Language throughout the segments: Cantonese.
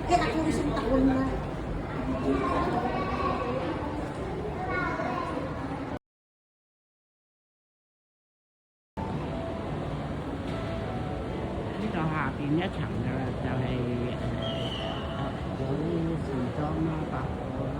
Kaya ako isang taon na.呢度下邊一層㗎啦，就係有時裝啦、百貨啦。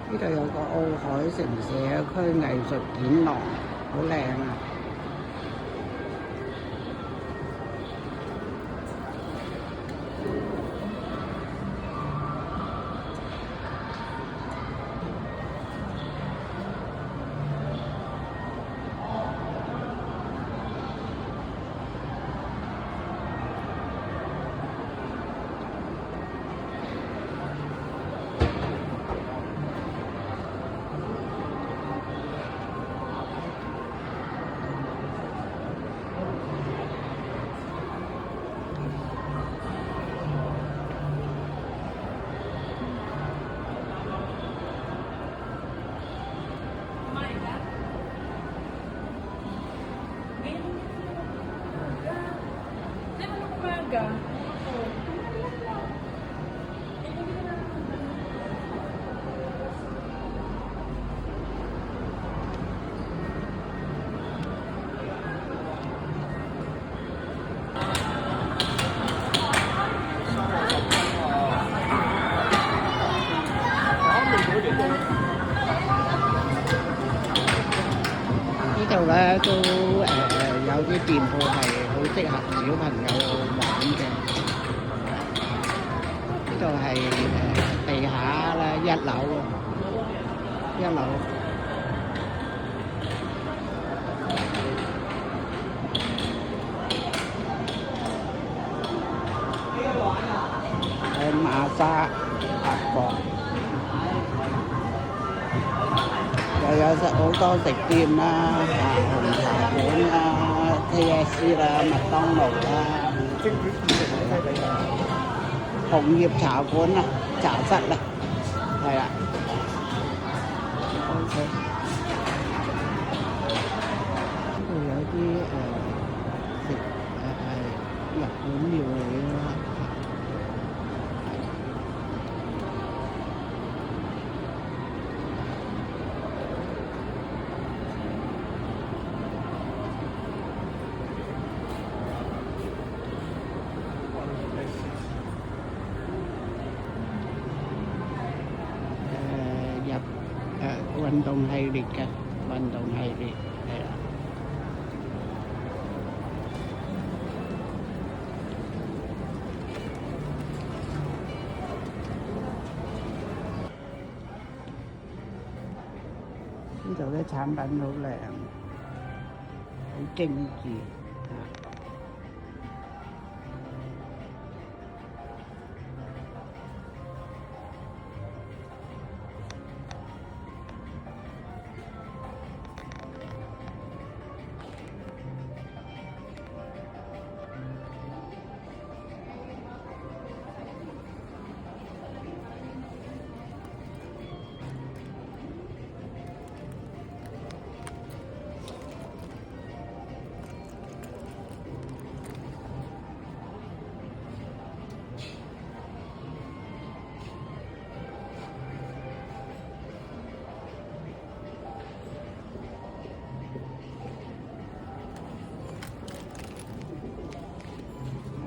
呢度有個奧海城社區藝術展廊，好靚啊！呢度咧都有啲店鋪係好適合小朋友玩嘅。呢度係地下咧1樓，1樓。喺馬莎法國。又有好多食店啦，紅茶館啦、KFC 啦、麥當勞啦，紅葉茶館啦、茶室啦，係啦。OK， 呢度有啲食日本料理啦。運動系列嘅運動系列係啦。呢度啲產品好靚，好精緻啊！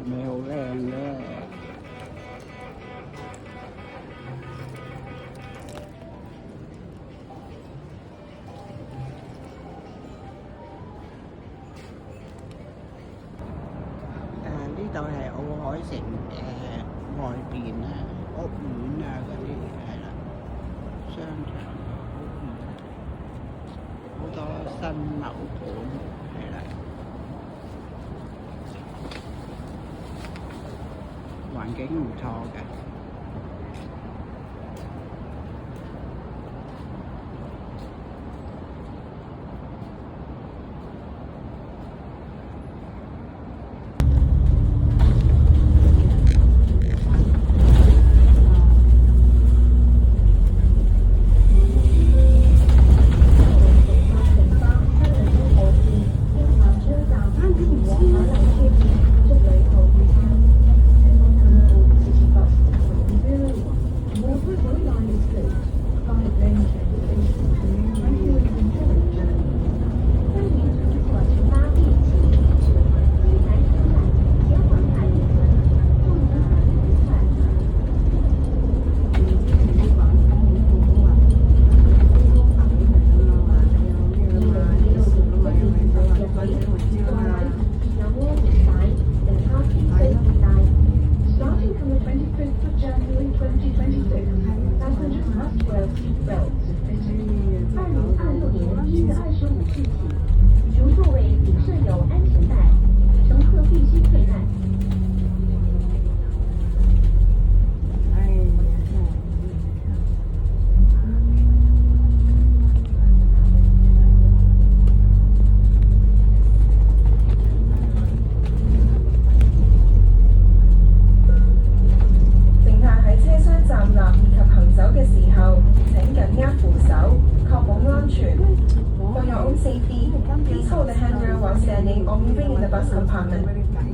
咪好靚咧〜呢度度係奧海城外邊啊，屋苑啊嗰啲係啦，商場屋苑好多新樓盤係啦，環境唔錯嘅。Please hold the handrail while standing or moving in the bus compartment.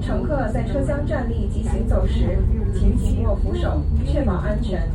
乘客在車廂站立及行走時，請緊握扶手，確保安全。